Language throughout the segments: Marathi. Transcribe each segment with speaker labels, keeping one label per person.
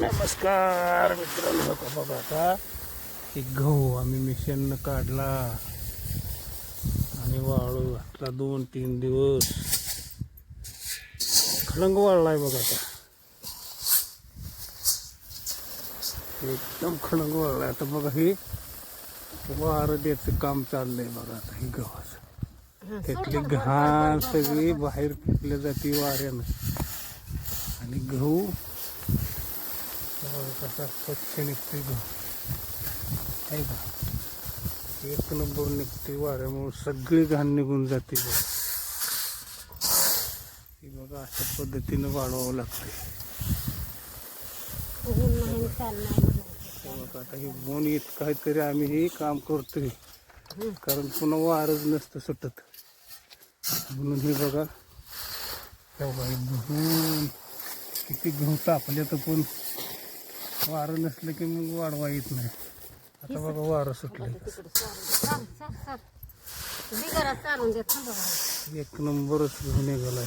Speaker 1: नमस्कार मित्रांनो, बघा आता एक गहू आम्ही मिशननं काढला आणि वाळू घातला 2-3 दिवस. खलंग वाळलाय बघा आता, एकदम खलंग वाळलाय. आता बघा हे वारं द्यायचं काम चाललंय बघा. आता हे गव्हाचं त्यातली घाण सगळी बाहेर फेकल्या जाते वाऱ्यानं आणि गहू कसा स्वच्छ निघते गहू आहे का. एक नंबर निघते वाऱ्यामुळे, सगळी घाण निघून जाते. हे बघा अशा पद्धतीनं वाढवावं लागते. आता हे ऊन येत काहीतरी आम्ही हे काम करतोय, कारण पुन्हा वारच नसतं सुटत म्हणून. हे बघा गहू किती गहू तापले तर पण वारं नसलं की मग वाढवा येत नाही. आता बघा वारं सुटलं, एक नंबरच गहू निघालाय.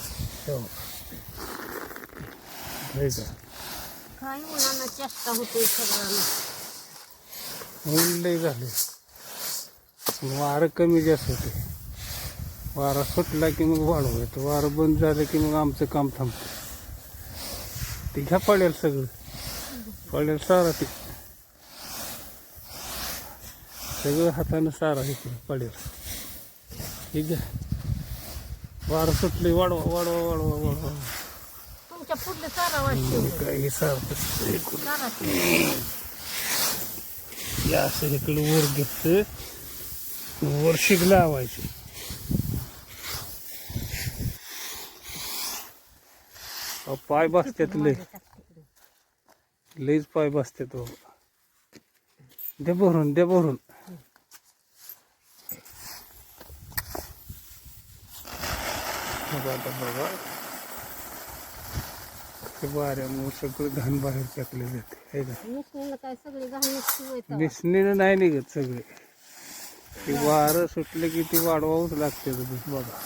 Speaker 2: काही उन्हानं चेष्टा होते सगळ्यांना.
Speaker 1: ऊन लय झाले, वारं कमी जास्त होते. वारा सुटला की मग वाढवा येतो, वारं बंद झालं की मग आमचं काम थांबतं. ते घ्या पडेल, सगळं पडेल सारा, ते सगळं हातानं सारा हे पडेल. ठीक आहे, वारं सुटले, वाढवा वाढवा वाढवा वाढवा.
Speaker 2: तुमच्या पुढलं सारा वाटतं
Speaker 1: काही सारखं असं इकडं वर घेतलं, वर शिग लावायची. पाय बसतात, लईच पाय बसतात. दे भरून, दे भरून. आता बघा वाऱ्यामुळे सगळं घाण बाहेर टाकले जाते आहे का. मिशनीनं नाही निघत सगळे, ते वारं सुटलं की ती वाढवावंच लागते. बघा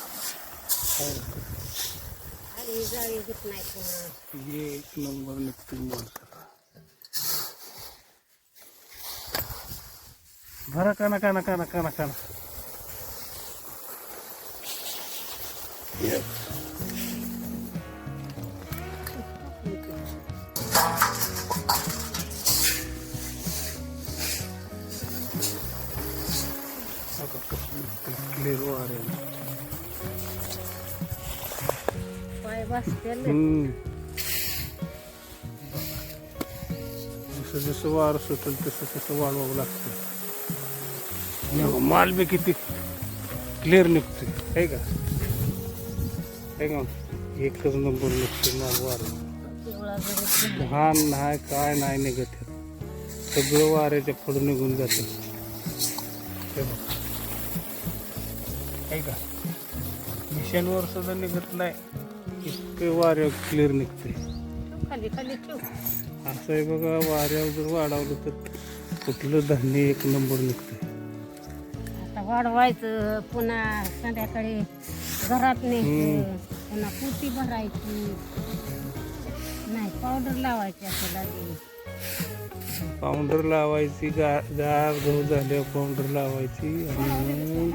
Speaker 1: हे एक नंबर निघते माणसाला. भरा काना काना काना काना काना. क्लिअर वाऱ्यानं जसं जसं वारं सुटेल तसं तसं वाढवावं लागतं. माल बी किती क्लिअर निघतोय आहे का, आहे का. एकच नंबर निघतोय माल. वारं घाण नाही काय नाही निघत, सगळं वाऱ्याच्या पुढं निघून जातं आहे का. मिशनवर सुद्धा निघत नाही, इतकं वाऱ्यावर क्लिअर निघते. असं आहे बघा, वाऱ्यावर जर वाढवलं तर कुठलं धान्य एक नंबर निघते.
Speaker 2: आता वाढवायचं, पुन्हा संध्याकाळी घरात न्यायचं, पुन्हा पुटी भरायची नाही, पावडर लावायची. असं लागेल
Speaker 1: पावडर लावायची, गार गहू झाल्यावर पावडर लावायची आणि मग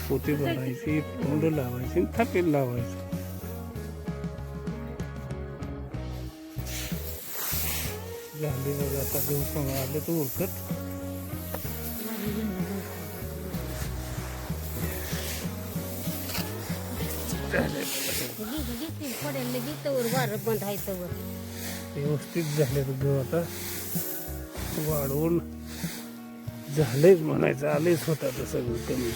Speaker 1: पोती भरायची, पावडर लावायची, थापील लावायची. झाले बघा आता गहू कमी आले तर उरकत.
Speaker 2: वारं बंधायचं
Speaker 1: व्यवस्थित झाले गहू. आता वाढवून झालेच म्हणायचं, आलेच होता तर सगळं कमी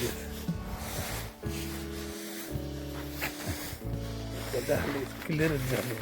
Speaker 1: झाले, क्लिअरच झाले.